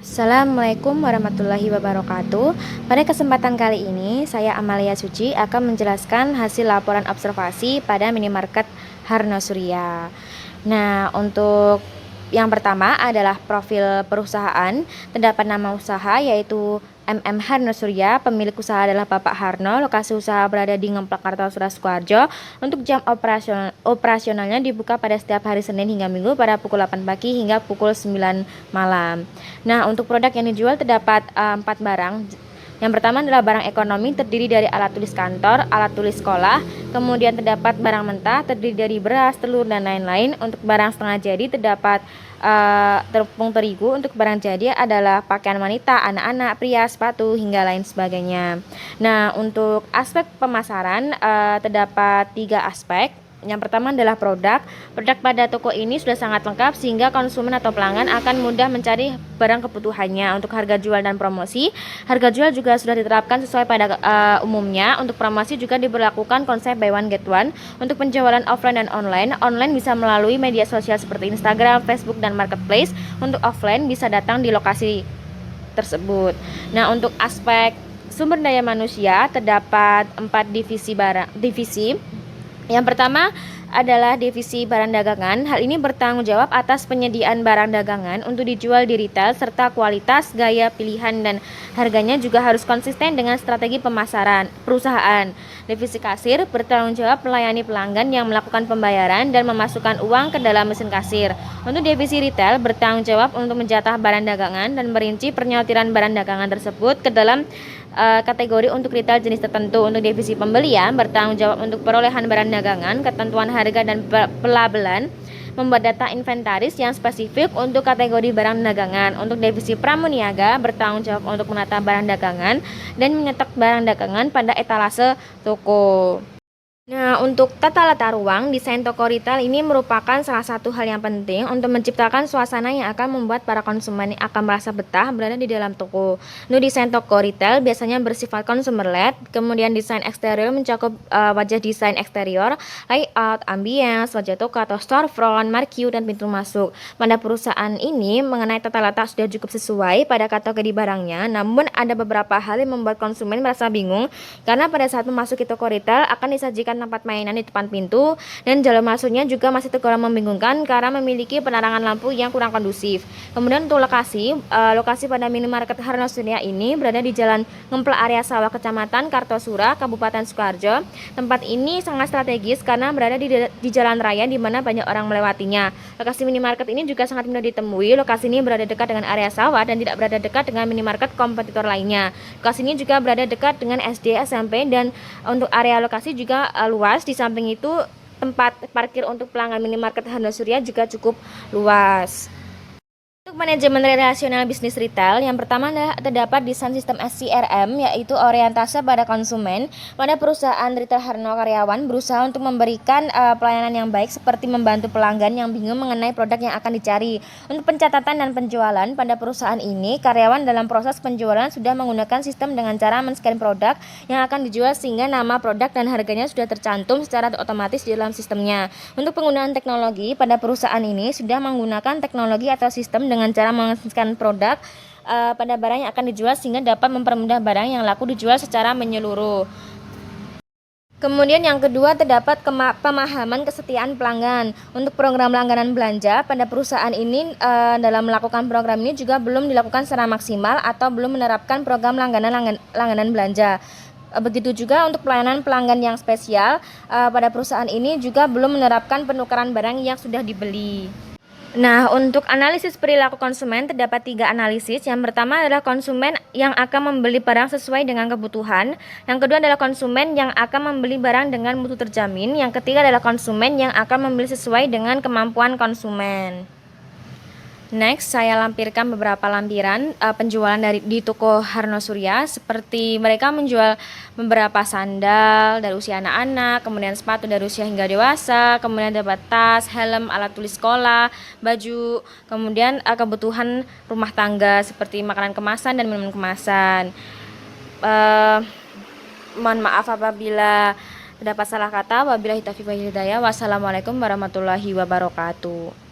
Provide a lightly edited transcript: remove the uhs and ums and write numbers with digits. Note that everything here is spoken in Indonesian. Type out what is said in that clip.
Assalamualaikum warahmatullahi wabarakatuh. Pada kesempatan kali ini, saya Amalia Suci akan menjelaskan hasil laporan observasi pada minimarket Harno Surya. Nah, untuk yang pertama adalah profil perusahaan. Terdapat nama usaha yaitu Harno Surya. Pemilik usaha adalah Bapak Harno. Lokasi usaha berada di Ngemplak Kartosura Sukoharjo. Untuk jam operasionalnya dibuka pada setiap hari Senin hingga Minggu pada pukul 8 pagi hingga pukul 9 malam. Nah, untuk produk yang dijual terdapat 4 barang. Yang pertama adalah barang ekonomi, terdiri dari alat tulis kantor, alat tulis sekolah. Kemudian terdapat barang mentah, terdiri dari beras, telur, dan lain-lain. Untuk barang setengah jadi terdapat tepung terigu. Untuk barang jadi adalah pakaian wanita, anak-anak, pria, sepatu, hingga lain sebagainya. Nah, untuk aspek pemasaran terdapat 3 aspek. Yang pertama adalah produk. Produk pada toko ini sudah sangat lengkap sehingga konsumen atau pelanggan akan mudah mencari barang kebutuhannya. Untuk harga jual dan promosi, harga jual juga sudah diterapkan sesuai pada umumnya. Untuk promosi juga diberlakukan konsep buy one get one. Untuk penjualan offline dan online, online bisa melalui media sosial seperti Instagram, Facebook, dan Marketplace. Untuk offline bisa datang di lokasi tersebut. Nah, untuk aspek sumber daya manusia terdapat 4 divisi. Yang pertama adalah divisi barang dagangan. Hal ini bertanggung jawab atas penyediaan barang dagangan untuk dijual di retail serta kualitas, gaya, pilihan, dan harganya juga harus konsisten dengan strategi pemasaran perusahaan. Divisi kasir bertanggung jawab melayani pelanggan yang melakukan pembayaran dan memasukkan uang ke dalam mesin kasir. Untuk divisi retail bertanggung jawab untuk menjatah barang dagangan dan merinci penyortiran barang dagangan tersebut ke dalam kategori untuk retail jenis tertentu. Untuk divisi pembelian bertanggung jawab untuk perolehan barang dagangan, ketentuan harga, dan pelabelan, membuat data inventaris yang spesifik untuk kategori barang dagangan. Untuk divisi pramuniaga bertanggung jawab untuk menata barang dagangan dan menyetok barang dagangan pada etalase toko. Nah, untuk tata letak ruang, desain toko retail ini merupakan salah satu hal yang penting untuk menciptakan suasana yang akan membuat para konsumen akan merasa betah berada di dalam toko. Untuk desain toko retail biasanya bersifat consumer-led, kemudian desain eksterior mencakup wajah desain eksterior, layout, ambience, wajah toko atau storefront, marquee, dan pintu masuk. Pada perusahaan ini mengenai tata letak sudah cukup sesuai pada kategori barangnya, namun ada beberapa hal yang membuat konsumen merasa bingung karena pada saat memasuki toko retail akan disajikan tempat mainan di depan pintu dan jalan masuknya juga masih tergolong membingungkan karena memiliki penerangan lampu yang kurang kondusif. Kemudian untuk lokasi pada minimarket Harno Surya ini berada di Jalan Ngemplak Area Sawah, Kecamatan Kartosura, Kabupaten Sukoharjo. Tempat ini sangat strategis karena berada di jalan raya di mana banyak orang melewatinya. Lokasi minimarket ini juga sangat mudah ditemui. Lokasi ini berada dekat dengan area sawah dan tidak berada dekat dengan minimarket kompetitor lainnya. Lokasi ini juga berada dekat dengan SD, SMP, dan untuk area lokasi juga luas. Di samping itu tempat parkir untuk pelanggan minimarket Harno Surya juga cukup luas. Untuk manajemen relasional bisnis retail, yang pertama adalah terdapat desain sistem SCRM, yaitu orientase pada konsumen. Pada perusahaan retail Harno, karyawan berusaha untuk memberikan pelayanan yang baik seperti membantu pelanggan yang bingung mengenai produk yang akan dicari. Untuk pencatatan dan penjualan, pada perusahaan ini karyawan dalam proses penjualan sudah menggunakan sistem dengan cara men-scan produk yang akan dijual sehingga nama produk dan harganya sudah tercantum secara otomatis di dalam sistemnya. Untuk penggunaan teknologi, pada perusahaan ini sudah menggunakan teknologi atau sistem dengan cara men-scan produk pada barang yang akan dijual sehingga dapat mempermudah barang yang laku dijual secara menyeluruh. Kemudian yang kedua terdapat pemahaman kesetiaan pelanggan. Untuk program langganan belanja pada perusahaan ini dalam melakukan program ini juga belum dilakukan secara maksimal atau belum menerapkan program langganan belanja. Begitu juga untuk pelayanan pelanggan yang spesial pada perusahaan ini juga belum menerapkan penukaran barang yang sudah dibeli. Nah, untuk analisis perilaku konsumen terdapat 3 analisis. Yang pertama adalah konsumen yang akan membeli barang sesuai dengan kebutuhan. Yang kedua adalah konsumen yang akan membeli barang dengan mutu terjamin. Yang ketiga adalah konsumen yang akan membeli sesuai dengan kemampuan konsumen. Next, saya lampirkan beberapa lampiran penjualan di toko Harno Surya. Seperti mereka menjual beberapa sandal dari usia anak-anak, kemudian sepatu dari usia hingga dewasa, kemudian dapat tas, helm, alat tulis sekolah, baju, kemudian kebutuhan rumah tangga seperti makanan kemasan dan minuman kemasan. Mohon maaf apabila terdapat salah kata. Wabillahi taufiq wal hidayah. Wassalamualaikum warahmatullahi wabarakatuh.